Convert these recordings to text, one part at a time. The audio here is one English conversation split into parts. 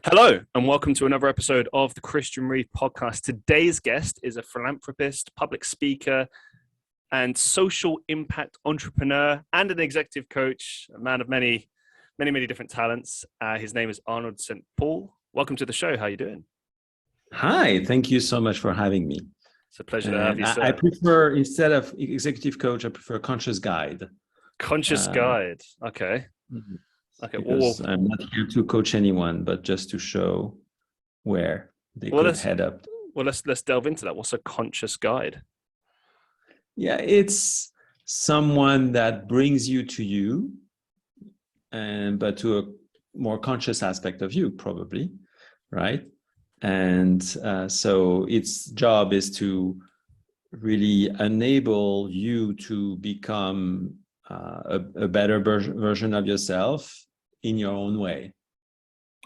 Hello, and welcome to another episode of the Christian Reeve Podcast. Today's guest is a philanthropist, public speaker, and social impact entrepreneur, and an executive coach, a man of many different talents. His name is Arnaud Saint-Paul. Welcome to the show. How are you doing? Hi, thank you so much for having me. It's a pleasure to have you, sir. I prefer, instead of executive coach, I prefer conscious guide. Conscious guide. Okay. Mm-hmm. Okay. Because I'm not here to coach anyone, but just to show where they could head up. Well, let's delve into that. What's a conscious guide? Yeah, it's someone that brings you to you, but to a more conscious aspect of you, probably, right? And so its job is to really enable you to become a better version of yourself in your own way.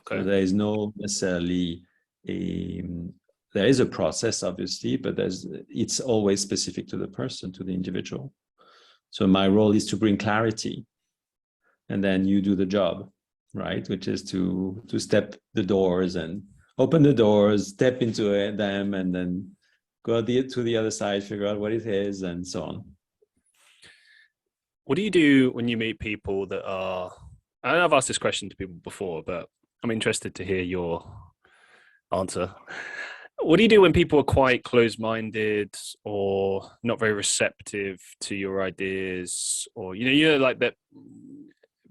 Okay. So there is no necessarily there is a process, obviously, but it's always specific to the person, to the individual. So my role is to bring clarity, and then you do the job, right? Which is to step the doors and open the doors, step into them, and then go to the other side, figure out what it is, and so on. What do you do when you meet people that are, and I've asked this question to people before, but I'm interested to hear your answer. What do you do when people are quite closed-minded or not very receptive to your ideas, or, like that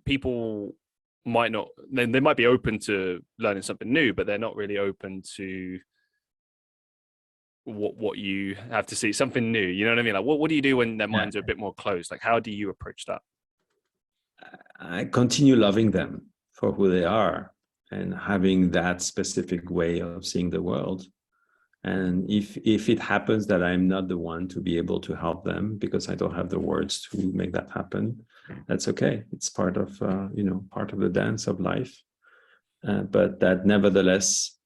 people might not, they might be open to learning something new, but they're not really open to what you have to see, something new, you know what I mean? Like, what do you do when their minds are a bit more closed? Like, how do you approach that? I continue loving them for who they are and having that specific way of seeing the world. And if it happens that I'm not the one to be able to help them because I don't have the words to make that happen, that's okay. It's part of part of the dance of life. But that nevertheless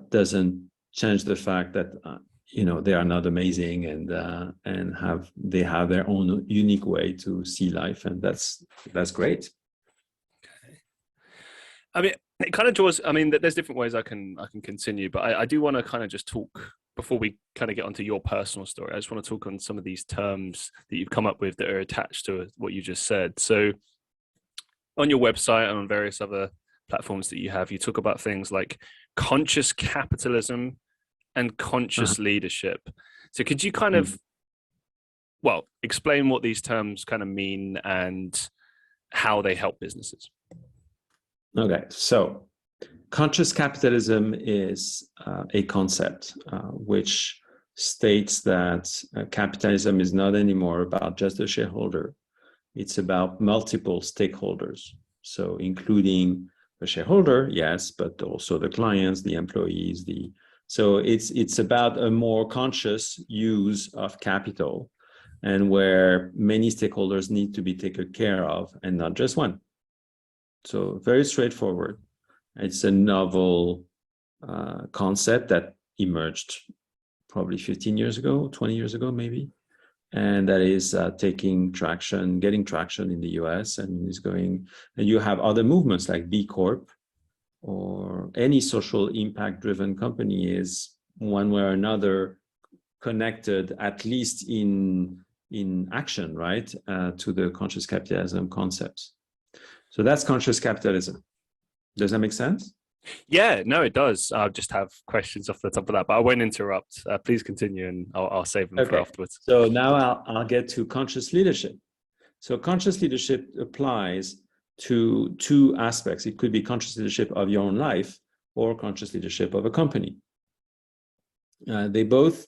doesn't change the fact that they are not amazing and they have their own unique way to see life, and that's great. Okay. I mean, it kind of draws. I mean, there's different ways I can continue, but I do want to kind of just talk before we kind of get onto your personal story. I just want to talk on some of these terms that you've come up with that are attached to what you just said. So, on your website and on various other platforms that you have, you talk about things like conscious capitalism and conscious leadership. So could you kind of, explain what these terms kind of mean and how they help businesses? Okay, so conscious capitalism is a concept which states that capitalism is not anymore about just the shareholder. It's about multiple stakeholders. So including the shareholder, yes, but also the clients, the employees, so it's about a more conscious use of capital, and where many stakeholders need to be taken care of and not just one. So very straightforward. It's a novel concept that emerged probably 15 years ago, 20 years ago, maybe. And that is getting traction in the US, and and you have other movements like B Corp, or any social impact driven company is one way or another connected, at least in action, right, to the conscious capitalism concepts. So that's conscious capitalism. Does that make sense? Yeah, no, it does. I'll just have questions off the top of that, but I won't interrupt. Please continue, and I'll save them for afterwards. So now I'll get to conscious leadership. So conscious leadership applies to two aspects. It could be conscious leadership of your own life or conscious leadership of a company. They both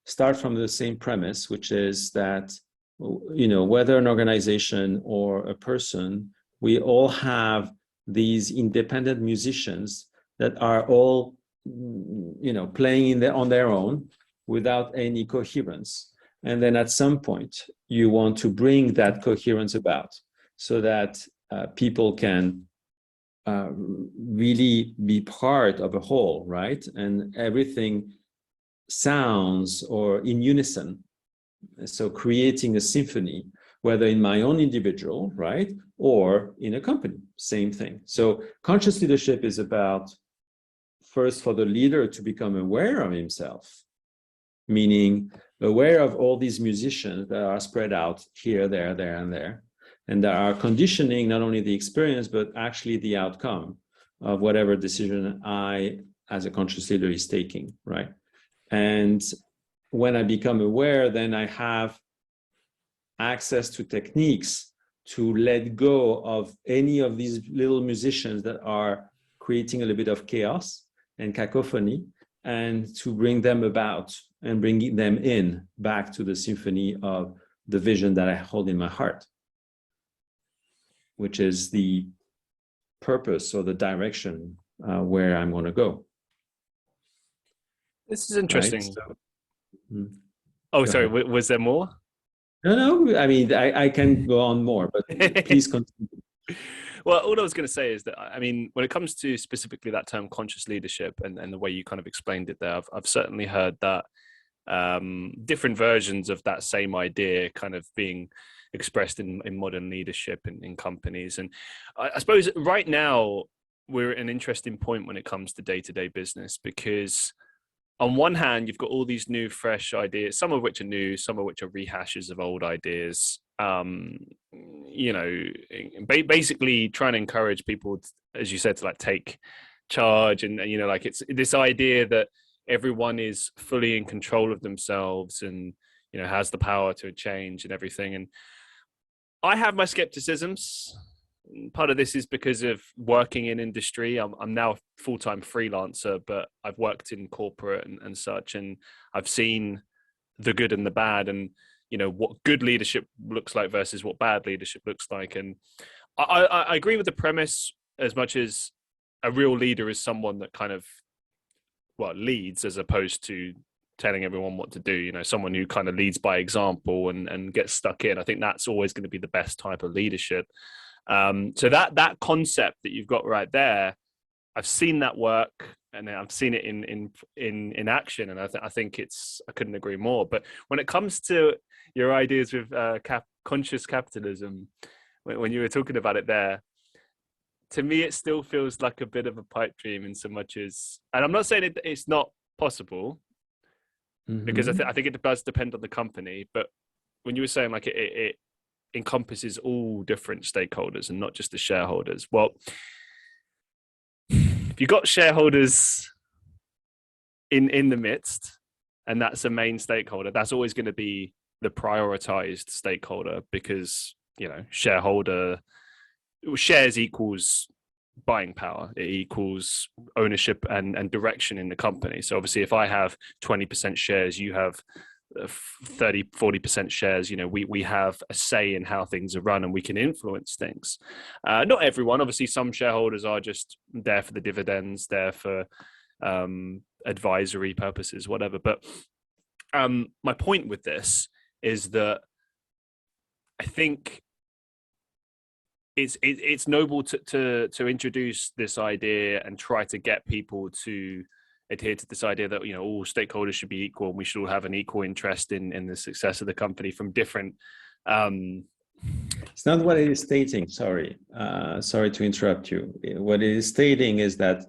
start from the same premise, which is that, whether an organization or a person, we all have these independent musicians that are all, playing on their own without any coherence. And then at some point, you want to bring that coherence about so that people can really be part of a whole, right? And everything sounds or in unison. So creating a symphony whether in my own individual, right, or in a company, same thing. So conscious leadership is about, first, for the leader to become aware of himself, meaning aware of all these musicians that are spread out here, there, and there, and that are conditioning not only the experience, but actually the outcome of whatever decision I, as a conscious leader, is taking, right? And when I become aware, then I have access to techniques to let go of any of these little musicians that are creating a little bit of chaos and cacophony, and to bring them about and bring them in back to the symphony of the vision that I hold in my heart, which is the purpose or the direction where I'm going to go. This is interesting. Right? So, oh, sorry. Was there more? No. I mean, I can go on more, but please continue. Well, all I was going to say is that, I mean, when it comes to specifically that term conscious leadership and the way you kind of explained it there, I've certainly heard that different versions of that same idea kind of being expressed in modern leadership in companies. And I suppose right now we're at an interesting point when it comes to day-to-day business, because on one hand, you've got all these new, fresh ideas, some of which are new, some of which are rehashes of old ideas. You know, basically trying to encourage people, as you said, to like take charge, and you know, like it's this idea that everyone is fully in control of themselves and, you know, has the power to change and everything. And I have my skepticisms. Part of this is because of working in industry. I'm now a full-time freelancer, but I've worked in corporate and such, and I've seen the good and the bad, and you know what good leadership looks like versus what bad leadership looks like. And I agree with the premise, as much as a real leader is someone that kind of, well, leads as opposed to telling everyone what to do. You know, someone who kind of leads by example and gets stuck in. I think that's always going to be the best type of leadership. So that concept that you've got right there, I've seen that work, and I've seen it in action, and I think I couldn't agree more. But when it comes to your ideas with conscious capitalism, when you were talking about it there, to me it still feels like a bit of a pipe dream, in so much as, and I'm not saying it's not possible, because I think it does depend on the company. But when you were saying like it encompasses all different stakeholders and not just the shareholders. Well, if you've got shareholders in the midst, and that's a main stakeholder, that's always going to be the prioritized stakeholder, because, you know, shares equals buying power. It equals ownership and direction in the company. So obviously if I have 20% shares, you have 30-40% shares, you know, we have a say in how things are run, and we can influence things. Not everyone, obviously. Some shareholders are just there for the dividends, there for advisory purposes, whatever. But my point with this is that I think it's noble to introduce this idea and try to get people to adhere to this idea that, you know, all stakeholders should be equal, and we should all have an equal interest in the success of the company from different. It's not what it is stating. Sorry to interrupt you. What it is stating is that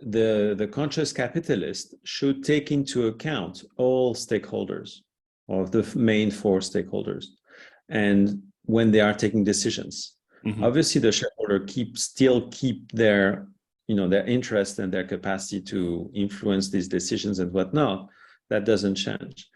the conscious capitalist should take into account all stakeholders, or the main four stakeholders, and when they are taking decisions. Obviously, the shareholder still keep their, you know, their interest and their capacity to influence these decisions and whatnot. That doesn't change.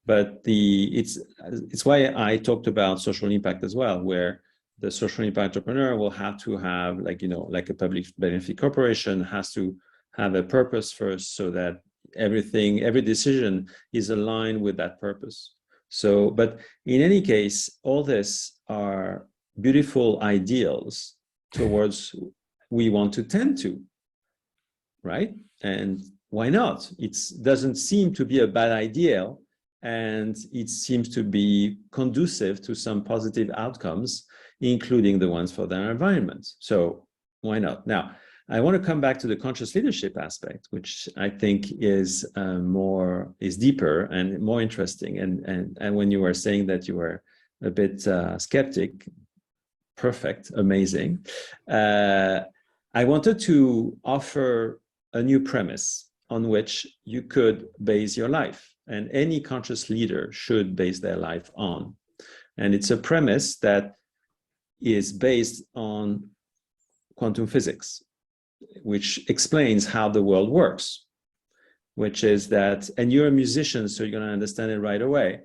But it's why I talked about social impact as well, where the social impact entrepreneur will have to have, like, you know, like a public benefit corporation has to have a purpose first, so that every decision is aligned with that purpose. So, but in any case, all this are beautiful ideals towards we want to tend to, right? And why not? It doesn't seem to be a bad idea, and it seems to be conducive to some positive outcomes, including the ones for their environment. So why not? Now, I want to come back to the conscious leadership aspect, which I think is deeper and more interesting. And when you were saying that you were a bit skeptic, perfect, amazing, I wanted to offer a new premise on which you could base your life, and any conscious leader should base their life on. And it's a premise that is based on quantum physics, which explains how the world works, which is that, and you're a musician, so you're going to understand it right away.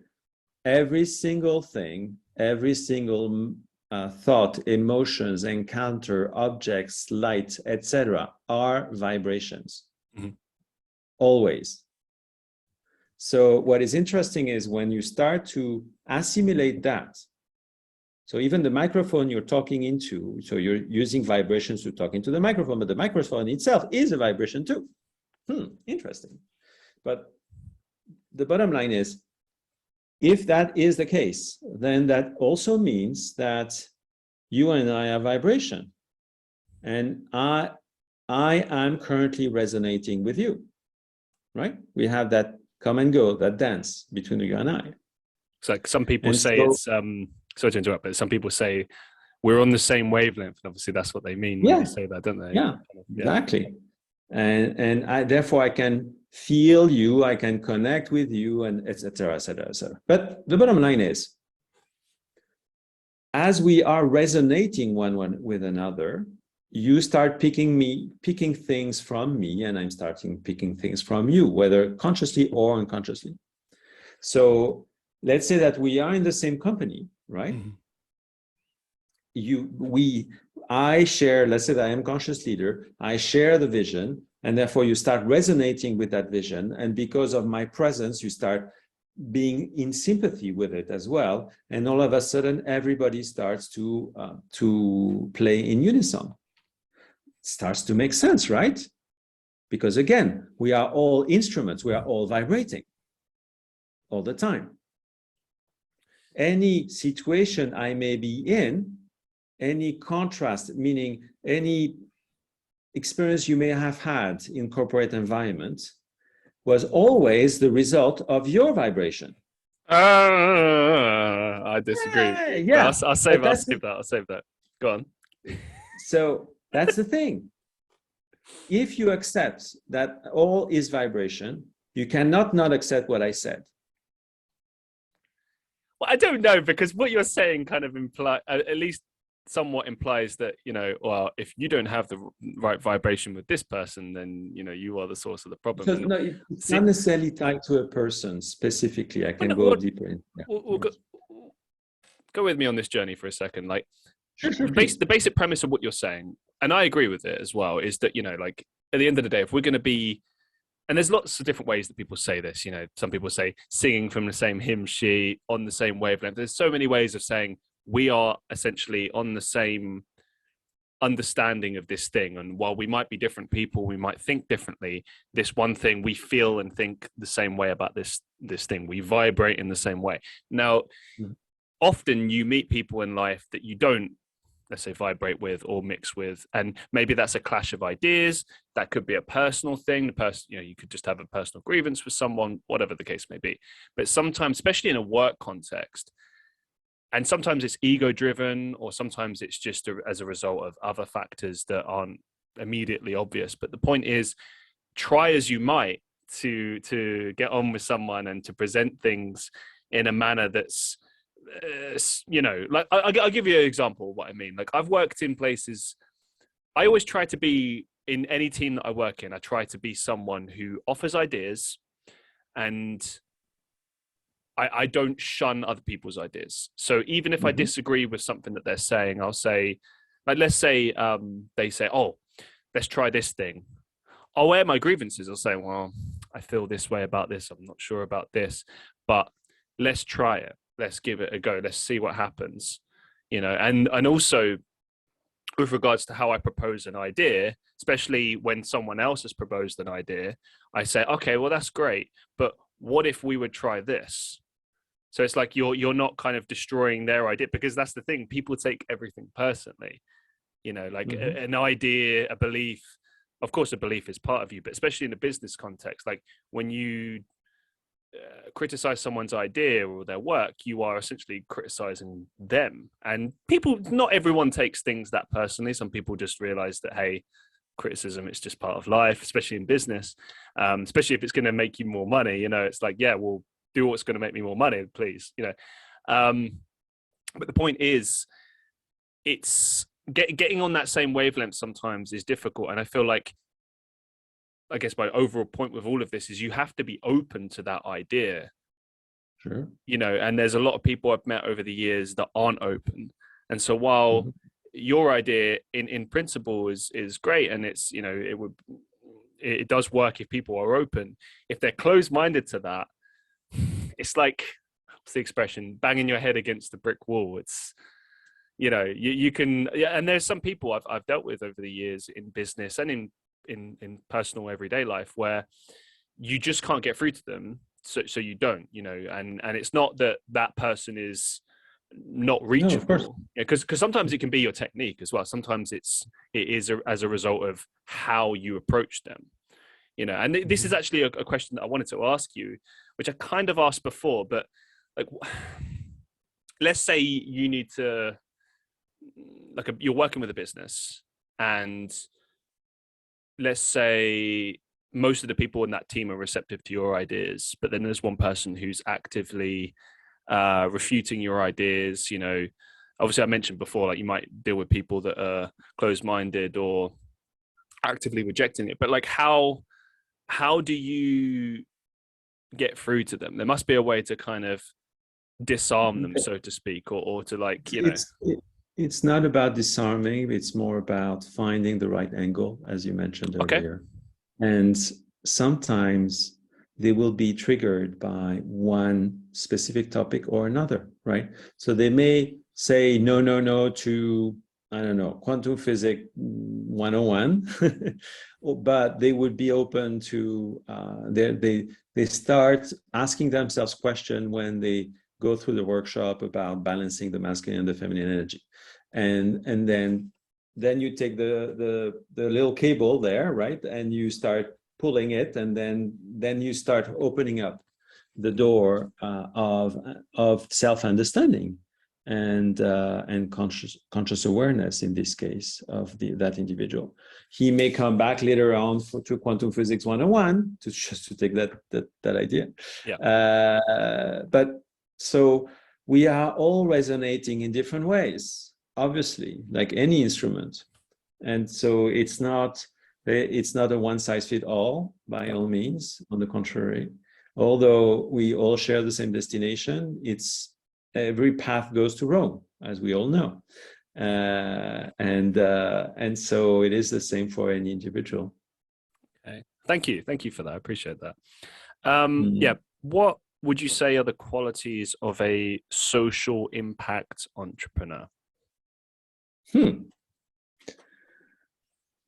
Every single thing, every single thought, emotions, encounter, objects, light, etc., are vibrations. Mm-hmm. Always. So what is interesting is when you start to assimilate that, so even the microphone you're talking into, so you're using vibrations to talk into the microphone, but the microphone itself is a vibration too. Interesting. But the bottom line is, if that is the case, then that also means that you and I are vibration. And I am currently resonating with you, right? We have that come and go, that dance between you and I. It's like some people say it's, sorry to interrupt, but some people say we're on the same wavelength. And obviously that's what they mean when they say that, don't they? Yeah, exactly. And I, therefore I can feel you, I can connect with you, and et cetera, et cetera, et cetera. But the bottom line is, as we are resonating one with another, you start picking things from me, and I'm starting picking things from you, whether consciously or unconsciously. So let's say that we are in the same company, right? Mm-hmm. I share, let's say that I am conscious leader, I share the vision, and therefore you start resonating with that vision. And because of my presence, you start being in sympathy with it as well. And all of a sudden, everybody starts to play in unison. It starts to make sense, right? Because again, we are all instruments, we are all vibrating all the time. Any situation I may be in, any contrast, meaning any experience you may have had in corporate environment, was always the result of your vibration. I disagree. Yeah, I'll save that. Go on. So that's the thing. If you accept that all is vibration, you cannot not accept what I said. Well, I don't know, because what you're saying kind of at least somewhat implies that, well, if you don't have the right vibration with this person, then, you are the source of the problem. Because, no, it's not necessarily tied to a person specifically. I can go deeper in. Yeah. We'll go with me on this journey for a second. Like, sure, the basic premise of what you're saying, and I agree with it as well, is that, like, at the end of the day, if we're going to be, and there's lots of different ways that people say this, some people say singing from the same hymn sheet, on the same wavelength. There's so many ways of saying we are essentially on the same understanding of this thing. And while we might be different people, we might think differently. This one thing, we feel and think the same way about this thing. We vibrate in the same way. Now, often you meet people in life that you don't, let's say, vibrate with or mix with, and maybe that's a clash of ideas. That could be a personal thing. The person, you could just have a personal grievance with someone, whatever the case may be. But sometimes, especially in a work context, and sometimes it's ego driven, or sometimes it's just as a result of other factors that aren't immediately obvious. But the point is, try as you might to get on with someone and to present things in a manner that's, like, I'll give you an example of what I mean. Like, I've worked in places, I always try to be, in any team that I work in, I try to be someone who offers ideas, and I don't shun other people's ideas. So even if I disagree with something that they're saying, I'll say, like, let's say they say, oh, let's try this thing. I'll air my grievances. I'll say, well, I feel this way about this. I'm not sure about this, but let's try it. Let's give it a go. Let's see what happens, and also with regards to how I propose an idea, especially when someone else has proposed an idea, I say, okay, well, that's great, but what if we would try this? So it's like you're not kind of destroying their idea, because that's the thing. People take everything personally, like an idea, a belief. Of course, a belief is part of you, but especially in a business context, like when you criticize someone's idea or their work, you are essentially criticizing them. And people, not everyone takes things that personally. Some people just realize that, hey, criticism, it's just part of life, especially in business, especially if it's going to make you more money. It's like, yeah, well, do what's going to make me more money, please. But the point is, it's getting on that same wavelength sometimes is difficult. And I feel like, I guess my overall point with all of this is you have to be open to that idea. Sure. And there's a lot of people I've met over the years that aren't open. And so while your idea in principle is great, and it's, it does work if people are open, if they're closed-minded to that, it's like, what's the expression, banging your head against the brick wall. It's, you can, and there's some people I've dealt with over the years in business and in personal everyday life where you just can't get through to them, so you don't, and it's not that person is not reachable, because sometimes it can be your technique as well. Sometimes it is as a result of how you approach them, and this is actually a question that I wanted to ask you, which I kind of asked before, but like, let's say you need to, like, you're working with a business, and let's say most of the people in that team are receptive to your ideas, but then there's one person who's actively refuting your ideas. Obviously I mentioned before, like, you might deal with people that are closed-minded or actively rejecting it, but like, how do you get through to them? There must be a way to kind of disarm them, so to speak, or to, like, It's not about disarming, it's more about finding the right angle, as you mentioned earlier. And sometimes they will be triggered by one specific topic or another, right? So they may say no to, I don't know, quantum physics 101, but they would be open to, they start asking themselves questions when they go through the workshop about balancing the masculine and the feminine energy. And then you take the little cable there, right? And you start pulling it, and then you start opening up the door of self-understanding and conscious awareness, in this case, of that individual. He may come back later on to quantum physics 101 to take that idea. Yeah. But so we are all resonating in different ways, obviously, like any instrument. And so it's not a one size fits all, by all means. On the contrary, although we all share the same destination, every path goes to Rome, as we all know. And so it is the same for any individual. Okay. Thank you for that. I appreciate that. Yeah. What would you say are the qualities of a social impact entrepreneur?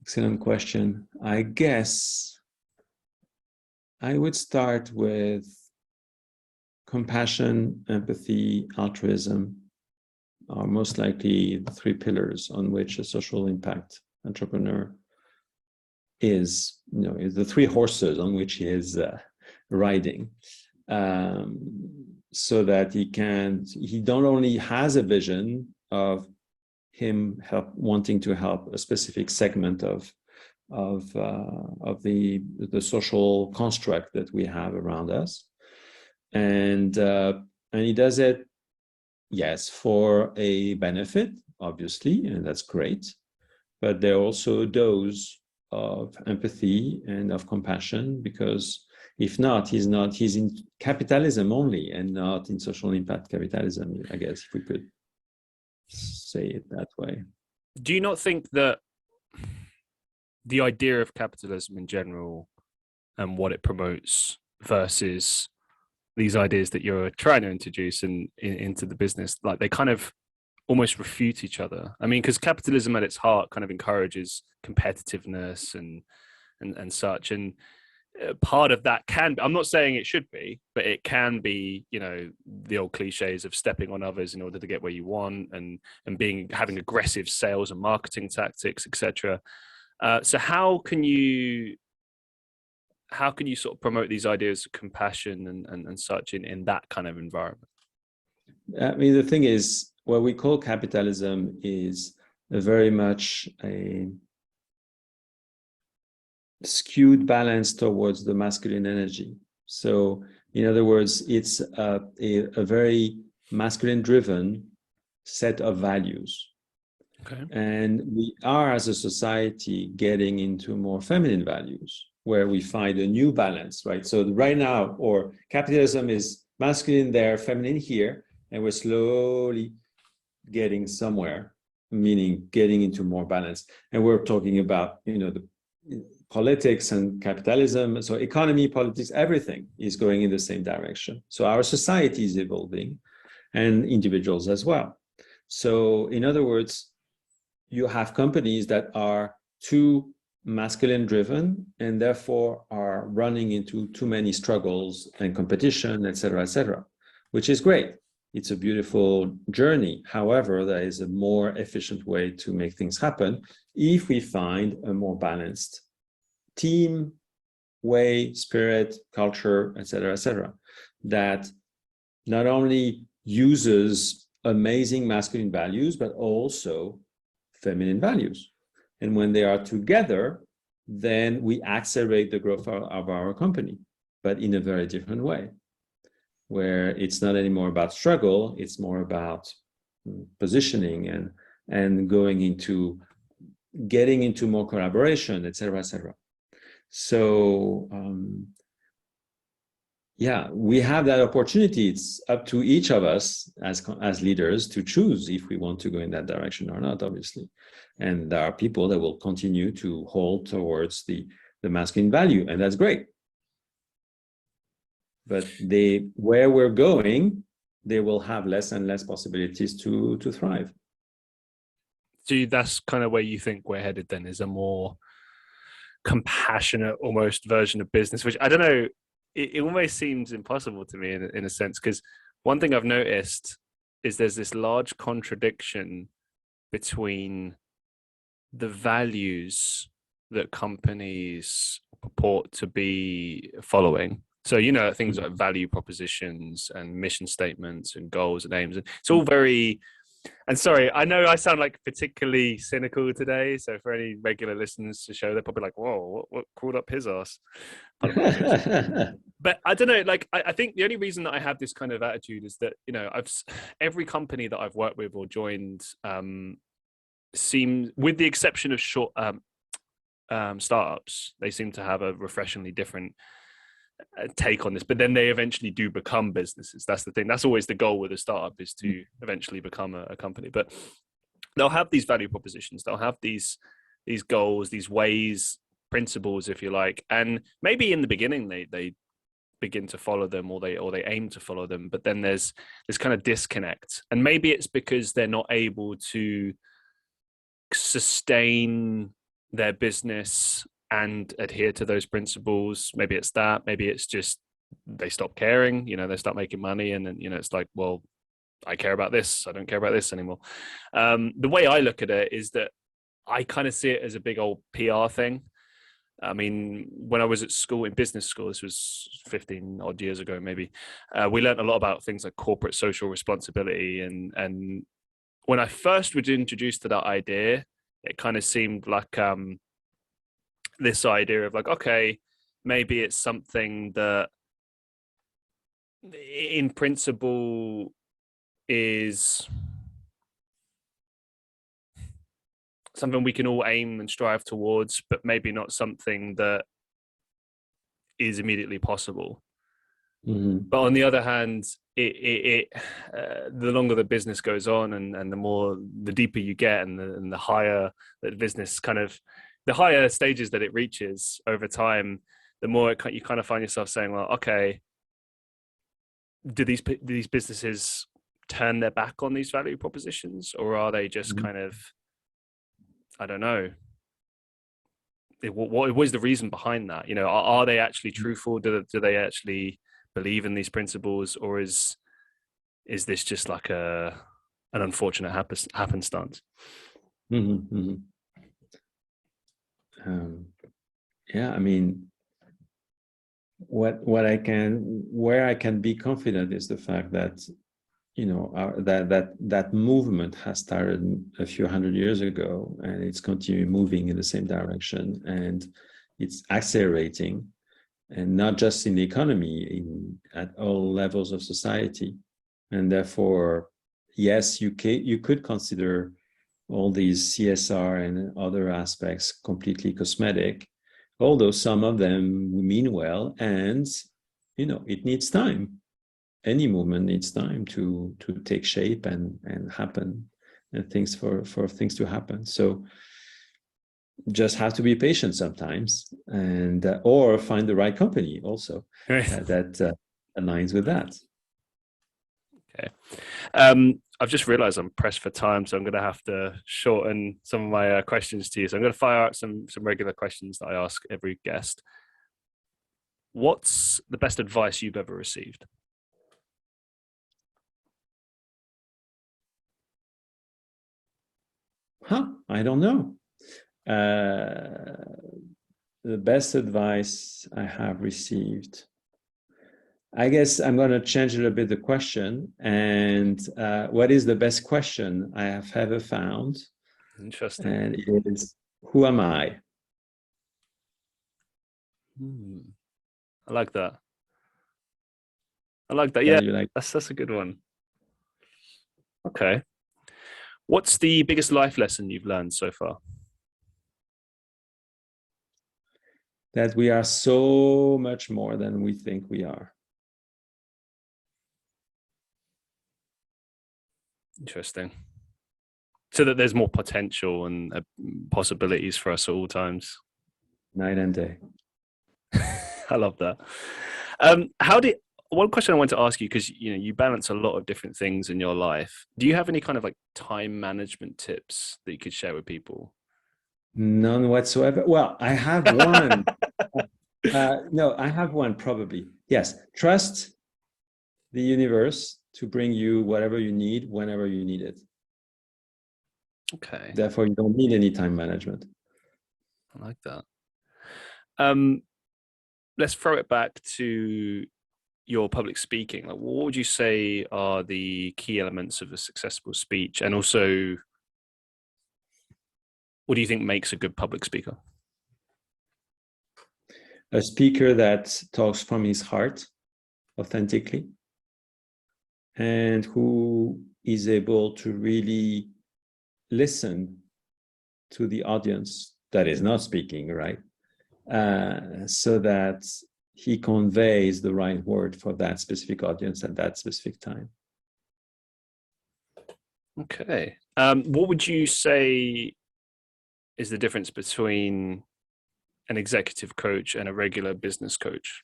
Excellent question. I guess I would start with compassion, empathy, altruism are most likely the three pillars on which a social impact entrepreneur is the three horses on which he is riding. So that he not only has a vision of him wanting to help a specific segment of the social construct that we have around us, and he does it, yes, for a benefit, obviously, and that's great, but there are also a dose of empathy and of compassion, because if not, he's in capitalism only and not in social impact capitalism, I guess, if we could say it that way. Do you not think that the idea of capitalism in general and what it promotes versus these ideas that you're trying to introduce into the business, like, they kind of almost refute each other? I mean, because capitalism at its heart kind of encourages competitiveness and such, and part of that can be, I'm not saying it should be, but it can be, the old cliches of stepping on others in order to get where you want, and having aggressive sales and marketing tactics, etc. So how can you how can you sort of promote these ideas of compassion and such in that kind of environment? I mean, the thing is, what we call capitalism is very much a skewed balance towards the masculine energy. So, in other words, it's a very masculine-driven set of values. Okay. And we are, as a society, getting into more feminine values, where we find a new balance, right? So right now, or capitalism is masculine there, feminine here, and we're slowly getting somewhere, meaning getting into more balance. And we're talking about, the politics and capitalism. So economy, politics, everything is going in the same direction. So our society is evolving, and individuals as well. So in other words, you have companies that are too masculine driven and therefore are running into too many struggles and competition, et cetera, which is great. It's a beautiful journey. However, there is a more efficient way to make things happen if we find a more balanced team, way, spirit, culture, et cetera, that not only uses amazing masculine values, but also feminine values. And when they are together, then we accelerate the growth of our company, but in a very different way, where it's not anymore about struggle, it's more about positioning and going into getting into more collaboration, et cetera. So we have that opportunity. It's up to each of us as leaders to choose if we want to go in that direction or not, obviously. And there are people that will continue to hold towards the masculine value, and that's great. But where we're going, they will have less and less possibilities to thrive. So that's kind of where you think we're headed then, is a more compassionate almost version of business, which I don't know, it almost seems impossible to me in a sense, because one thing I've noticed is there's this large contradiction between the values that companies purport to be following. So, things like value propositions and mission statements and goals and aims. It's all very, and sorry, I know I sound like particularly cynical today. So for any regular listeners to the show, they're probably like, whoa, what crawled up his ass? But I don't know, I think the only reason that I have this kind of attitude is that, every company that I've worked with or joined seems, with the exception of short startups, they seem to have a refreshingly different take on this, but then they eventually do become businesses. That's the thing. That's always the goal with a startup, is to eventually become a company. But they'll have these value propositions, they'll have these goals, these ways, principles, if you like, and maybe in the beginning they begin to follow them, or they aim to follow them, but then there's this kind of disconnect, and maybe it's because they're not able to sustain their business and adhere to those principles. Maybe it's that, maybe it's just they stop caring, they start making money, and then it's like, well, I care about this, I don't care about this anymore. The way I look at it is that I kind of see it as a big old PR thing. I mean, when I was at school, in business school, this was 15 odd years ago, maybe, we learned a lot about things like corporate social responsibility. And when I first was introduced to that idea, it kind of seemed like this idea of like, okay, maybe it's something that in principle is something we can all aim and strive towards, but maybe not something that is immediately possible. Mm-hmm. But on the other hand, the longer the business goes on, and the deeper you get, and the higher that business the higher stages that it reaches over time, the more you kind of find yourself saying, well, okay, do these businesses turn their back on these value propositions, or are they just kind of, I don't know, what was the reason behind that? Are they actually truthful? Do they actually believe in these principles, or is this just like an unfortunate happenstance? Mm-hmm, mm-hmm. I mean, where I can be confident is the fact that that movement has started a few hundred years ago, and it's continuing moving in the same direction, and it's accelerating, and not just in the economy, at all levels of society. And therefore, yes, you could consider all these CSR and other aspects completely cosmetic, although some of them mean well, and it needs time. Any movement needs time to take shape and happen, and for things to happen. So just have to be patient sometimes, and or find the right company also that aligns with that. Okay. I've just realized I'm pressed for time, so I'm going to have to shorten some of my questions to you. So I'm going to fire out some regular questions that I ask every guest. What's the best advice you've ever received? I don't know. The best advice I have received, I guess I'm going to change a little bit the question. And what is the best question I have ever found? Interesting. And it is, who am I? I like that. Yeah, like that's a good one. Okay. What's the biggest life lesson you've learned so far? That we are so much more than we think we are. Interesting. So that there's more potential and possibilities for us at all times. Night and day. I love that. One question I want to ask you, because you balance a lot of different things in your life. Do you have any kind of like time management tips that you could share with people? None whatsoever. Well, I have one. No, I have one probably. Yes. Trust the universe to bring you whatever you need, whenever you need it. Okay. Therefore, you don't need any time management. I like that. Let's throw it back to your public speaking. Like, what would you say are the key elements of a successful speech? And also, what do you think makes a good public speaker? A speaker that talks from his heart authentically, and who is able to really listen to the audience that is not speaking, right? So that he conveys the right word for that specific audience at that specific time. Okay. What would you say is the difference between an executive coach and a regular business coach?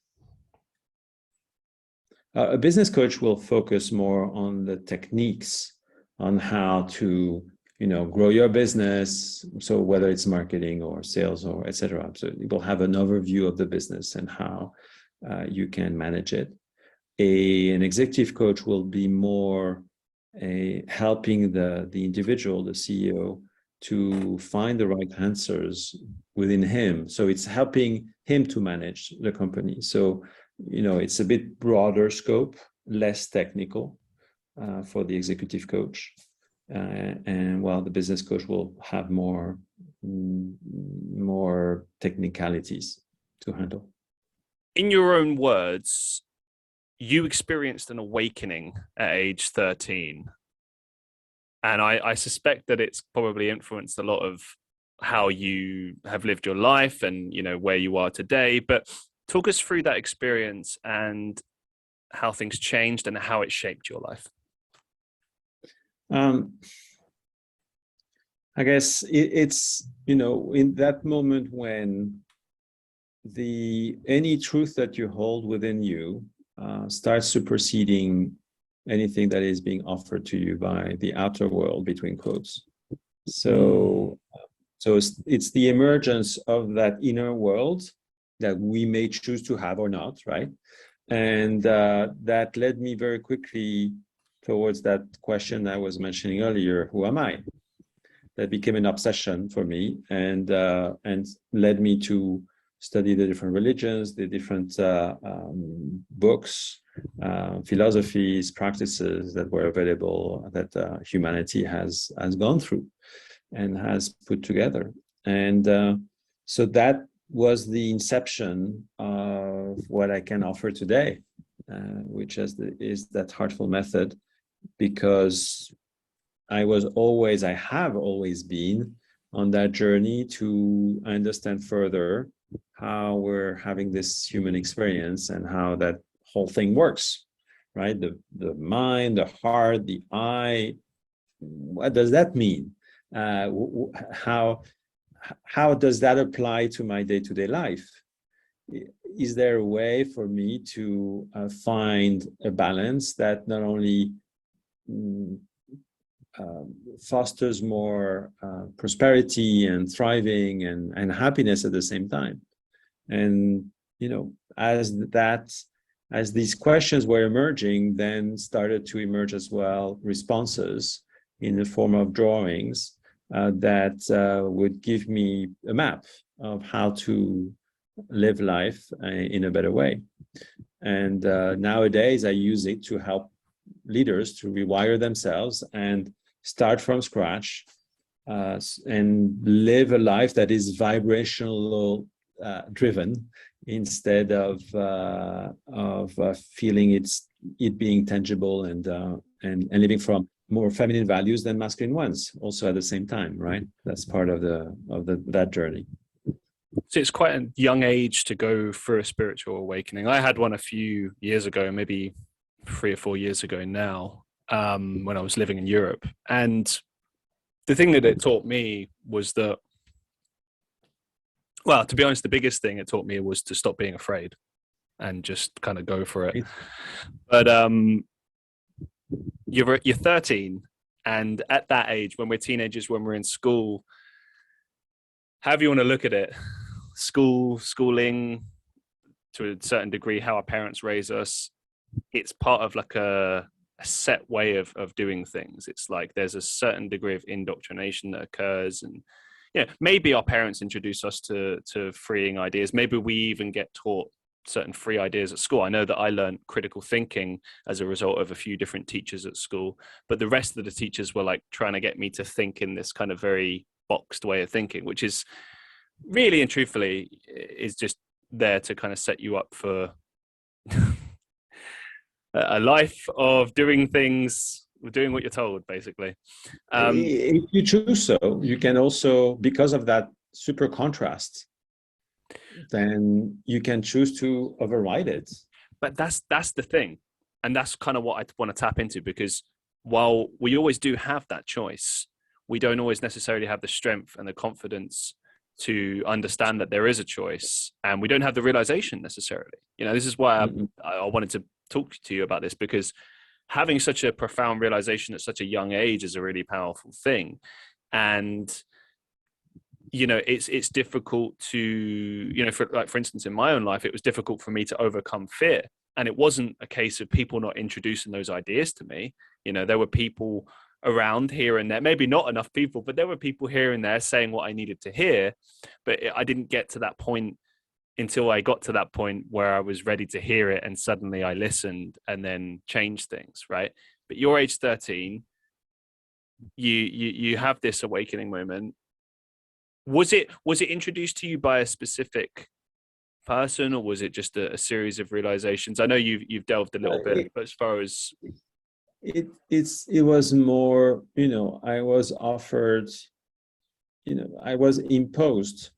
A business coach will focus more on the techniques, on how to grow your business. So whether it's marketing or sales or etc. So you will have an overview of the business and how you can manage it. An executive coach will be more helping the individual, the CEO, to find the right answers within him. So it's helping him to manage the company. So, it's a bit broader scope, less technical for the executive coach. And while the business coach will have more technicalities to handle. In your own words, you experienced an awakening at age 13. And I suspect that it's probably influenced a lot of how you have lived your life and, where you are today. But talk us through that experience and how things changed and how it shaped your life. I guess it's, in that moment when any truth that you hold within you starts superseding anything that is being offered to you by the outer world, between quotes. So it's the emergence of that inner world that we may choose to have or not, right? And that led me very quickly towards that question I was mentioning earlier, who am I? That became an obsession for me and led me to study the different religions, the different books, philosophies, practices that were available that humanity has gone through and has put together. And so that was the inception of what I can offer today, which is that heartful method, because I have always been on that journey to understand further how we're having this human experience and how that whole thing works, right? The mind, the heart, the eye. What does that mean? How does that apply to my day-to-day life? Is there a way for me to find a balance that not only fosters more prosperity and thriving and happiness at the same time? And as these questions were emerging, then started to emerge as well responses in the form of drawings that would give me a map of how to live life in a better way. And nowadays I use it to help leaders to rewire themselves and start from scratch and live a life that is vibrational driven, instead of feeling it being tangible and living from more feminine values than masculine ones also at the same time, right? That's part of that journey. So it's quite a young age to go through a spiritual awakening. I had one a few years ago, maybe 3 or 4 years ago now, when I was living in Europe. And the thing that it taught me was that, well, to be honest, the biggest thing it taught me was to stop being afraid and just kind of go for it. But you're 13, and at that age, when we're teenagers, when we're in school, however you want to look at it, schooling, to a certain degree, how our parents raise us, it's part of like a set way of doing things. It's like there's a certain degree of indoctrination that occurs, and maybe our parents introduce us to freeing ideas. Maybe we even get taught certain free ideas at school. I know that I learned critical thinking as a result of a few different teachers at school, but the rest of the teachers were like trying to get me to think in this kind of very boxed way of thinking, which is really and truthfully is just there to kind of set you up for a life of doing things, doing what you're told, basically. If you choose so, you can also, because of that super contrast, then you can choose to override it. But that's the thing. And that's kind of what I want to tap into, because while we always do have that choice, we don't always necessarily have the strength and the confidence to understand that there is a choice, and we don't have the realization necessarily. This is why I wanted to talk to you about this, because having such a profound realization at such a young age is a really powerful thing. And it's difficult to, for instance, in my own life, it was difficult for me to overcome fear. And it wasn't a case of people not introducing those ideas to me. There were people around here and there, maybe not enough people, but there were people here and there saying what I needed to hear. But I didn't get to that point until I got to that point where I was ready to hear it, and suddenly I listened and then changed things, right? But you're age 13, you have this awakening moment. Was it introduced to you by a specific person, or was it just a series of realizations? I know you've delved a little bit, but as far as it was more, I was offered, I was imposed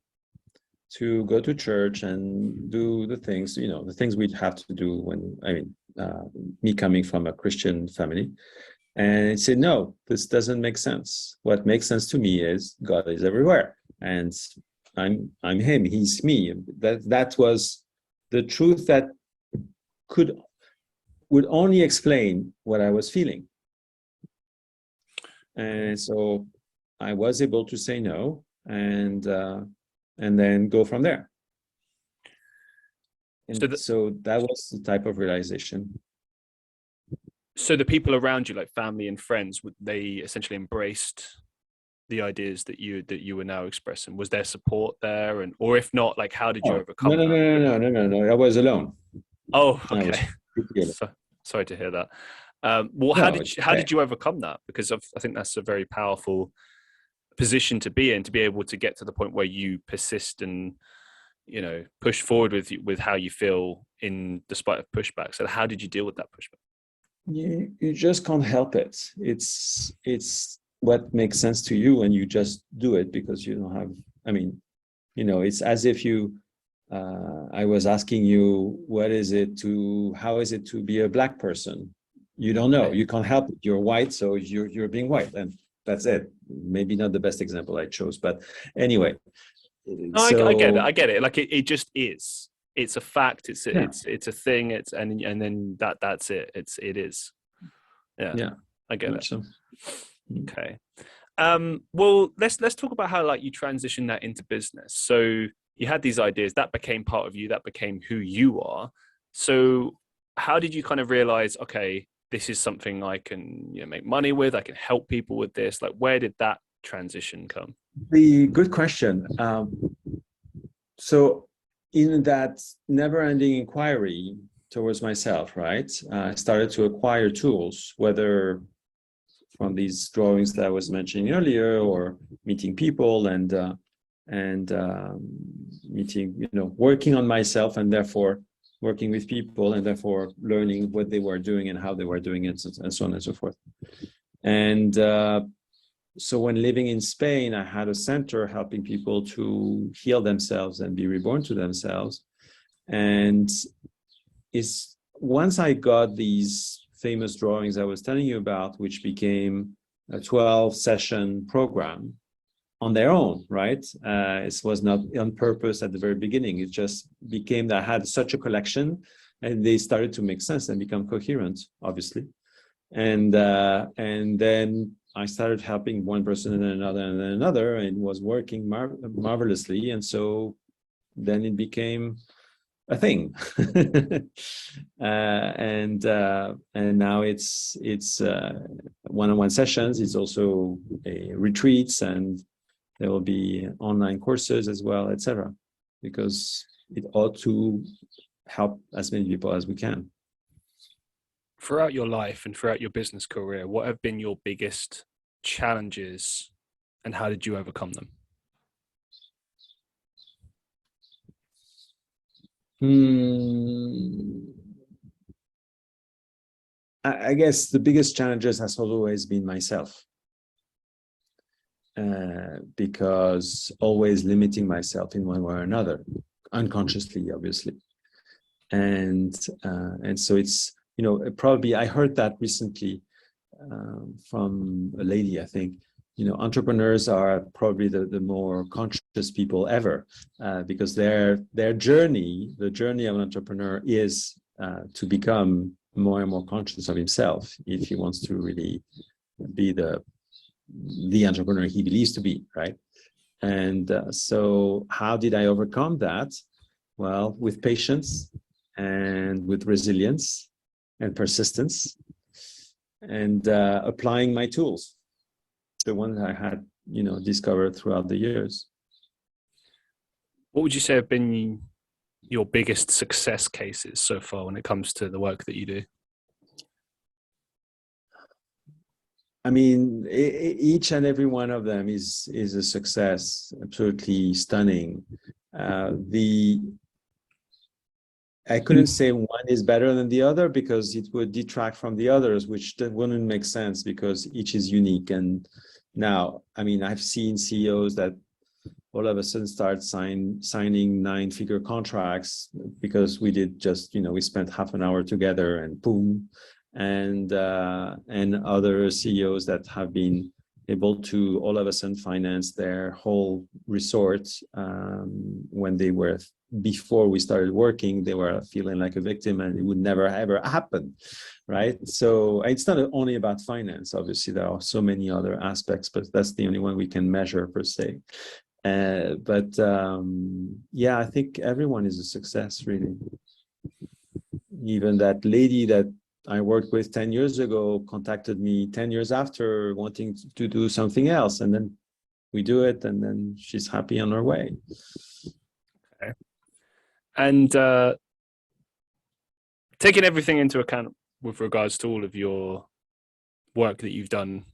to go to church and do the things, the things we'd have to do when, me coming from a Christian family. And I said, no, this doesn't make sense. What makes sense to me is God is everywhere, and I'm him, he's me. That was the truth that would only explain what I was feeling. And so I was able to say no, and then go from there. And so that was the type of realization. So the people around you, like family and friends, they essentially embraced the ideas that you were now expressing? Was there support there, and or if not, like how did you Oh, overcome that? no. I was alone. Oh, I was okay. completely alone. Sorry to hear that. Well, No, it's how okay. did you overcome that? Because I think that's a very powerful position to be in, to be able to get to the point where you persist and push forward with how you feel in despite of pushback. So how did you deal with that pushback? You just can't help it. It's what makes sense to you, and you just do it because you don't have. I mean, it's as if you. I was asking you, how is it to be a black person? You don't know. You can't help it. You're white, so you're being white, and that's it. Maybe not the best example I chose, but anyway. No, I get it. I get it. Like it just is. It's a fact. It's a thing. And then that's it. It is. Yeah. I get it. So. Okay. Well, let's talk about how like you transitioned that into business. So you had these ideas that became part of you, that became who you are. So how did you kind of realize, okay, this is something I can make money with, I can help people with this? Like, where did that transition come? The good question. So in that never-ending inquiry towards myself, right, I started to acquire tools, whether from these drawings that I was mentioning earlier, or meeting people and meeting, working on myself, and therefore working with people, and therefore learning what they were doing and how they were doing it, and so on and so forth. And so when living in Spain, I had a center helping people to heal themselves and be reborn to themselves. And once I got these famous drawings I was telling you about, which became a 12-session program on their own, right? It was not on purpose at the very beginning. It just became that I had such a collection, and they started to make sense and become coherent, obviously. And then I started helping one person and then another and then another, and was working marvelously. And so then it became a thing. And now it's one-on-one sessions. It's also retreats, and there will be online courses as well, etc. Because it ought to help as many people as we can. Throughout your life and throughout your business career, what have been your biggest challenges, and how did you overcome them? I guess the biggest challenges has always been myself, because always limiting myself in one way or another, unconsciously, obviously. And so it's, probably I heard that recently from a lady, I think. Entrepreneurs are probably the more conscious people ever, because their journey, the journey of an entrepreneur, is to become more and more conscious of himself if he wants to really be the entrepreneur he believes to be, right? And so how did I overcome that? Well, with patience and with resilience and persistence, and applying my tools, the ones I had, discovered throughout the years. What would you say have been your biggest success cases so far when it comes to the work that you do? I mean, each and every one of them is a success, absolutely stunning. I couldn't say one is better than the other, because it would detract from the others, which wouldn't make sense, because each is unique. And now, I mean, I've seen CEOs that all of a sudden start signing 9-figure contracts because we did just, we spent half an hour together and boom. And other CEOs that have been able to all of a sudden finance their whole resort, when they were, before we started working, they were feeling like a victim, and it would never ever happen, right? So it's not only about finance. Obviously, there are so many other aspects, but that's the only one we can measure per se. But I think everyone is a success, really. Even that lady that I worked with 10 years ago contacted me 10 years after, wanting to do something else. And then we do it, and then she's happy on her way. Okay. And taking everything into account with regards to all of your work that you've done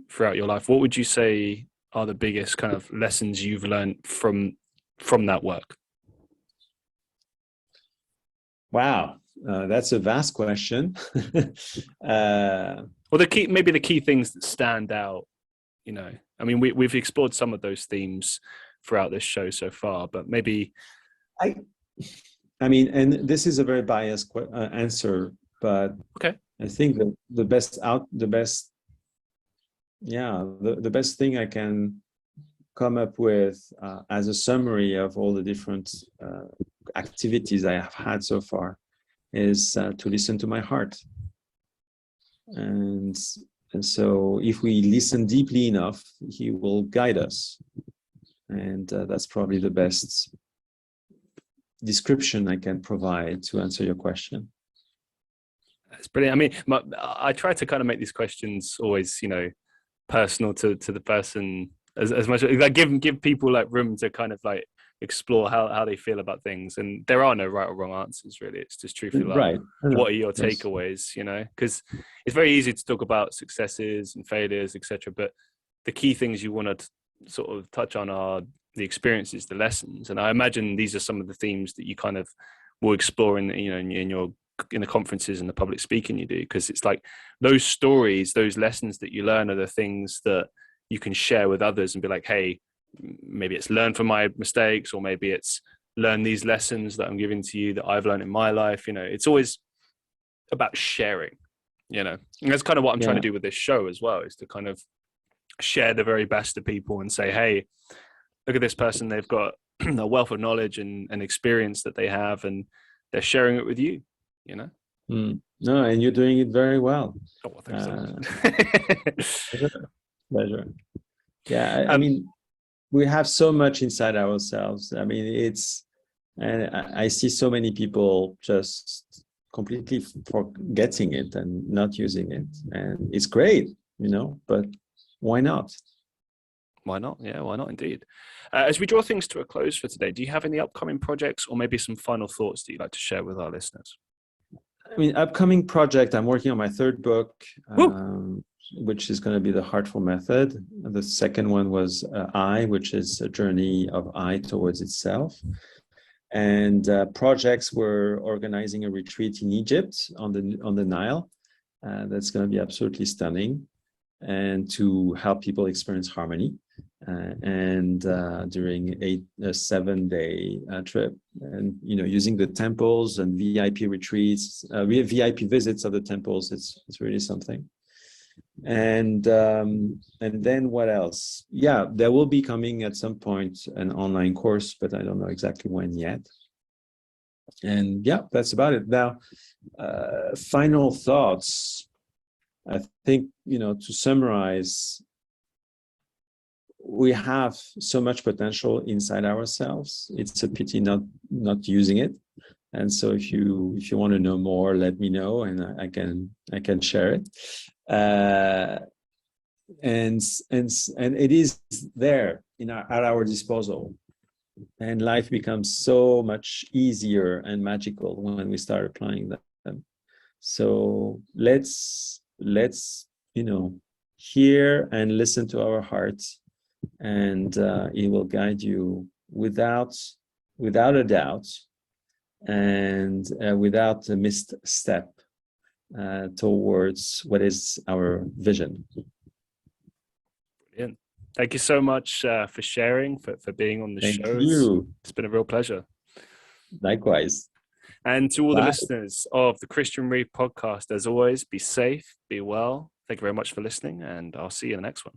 throughout your life, what would you say are the biggest kind of lessons you've learned from that work? Wow, that's a vast question. Well, the key things that stand out. You know, I mean, we've explored some of those themes throughout this show so far, but maybe I mean, and this is a very biased answer, but okay. I think the best thing I can come up with as a summary of all the different activities I have had so far is to listen to my heart. And so if we listen deeply enough, he will guide us. And that's probably the best description I can provide to answer your question. That's brilliant. I mean, I try to kind of make these questions always, you know, personal to the person as much, like give people like room to kind of like explore how they feel about things. And there are no right or wrong answers, really. It's just truthfully like, right. What are your takeaways, you know? Because it's very easy to talk about successes and failures, etc. But the key things you want to sort of touch on are the experiences, the lessons. And I imagine these are some of the themes that you kind of will explore in the conferences and the public speaking you do, because it's like those stories, those lessons that you learn are the things that you can share with others and be like, hey, maybe it's learn from my mistakes, or maybe it's learn these lessons that I'm giving to you that I've learned in my life. You know, it's always about sharing, you know, and that's kind of what I'm trying to do with this show as well, is to kind of share the very best of people and say, hey, look at this person, they've got a wealth of knowledge and experience that they have, and they're sharing it with you, you know? No, and you're doing it very well. Oh, well, thanks so much. Pleasure. Yeah, I mean, we have so much inside ourselves. I mean, and I see so many people just completely forgetting it and not using it. And it's great, you know, but why not? Why not? Yeah, why not indeed? As we draw things to a close for today, do you have any upcoming projects or maybe some final thoughts that you'd like to share with our listeners? I mean, upcoming project, I'm working on my third book, which is going to be The Heartful Method. The second one was I, which is a journey of I towards itself. And projects, we're organizing a retreat in Egypt on the Nile. That's going to be absolutely stunning, and to help people experience harmony. And during a 7-day trip, and using the temples and VIP retreats, VIP visits of the temples, it's really something. And then what else? Yeah, there will be coming at some point an online course, but I don't know exactly when yet. And yeah, that's about it. Now, final thoughts. I think, to summarize, we have so much potential inside ourselves. It's a pity not using it. And so if you want to know more, let me know, and I can share it. And it is there at our disposal. And life becomes so much easier and magical when we start applying them. So let's hear and listen to our hearts, and it will guide you without a doubt, and without a missed step towards what is our vision. Brilliant. Thank you so much for sharing, for being on the show. Thank you. It's been a real pleasure. Likewise. And to all the listeners of the Christian Reeve Podcast, as always, be safe, be well. Thank you very much for listening, and I'll see you in the next one.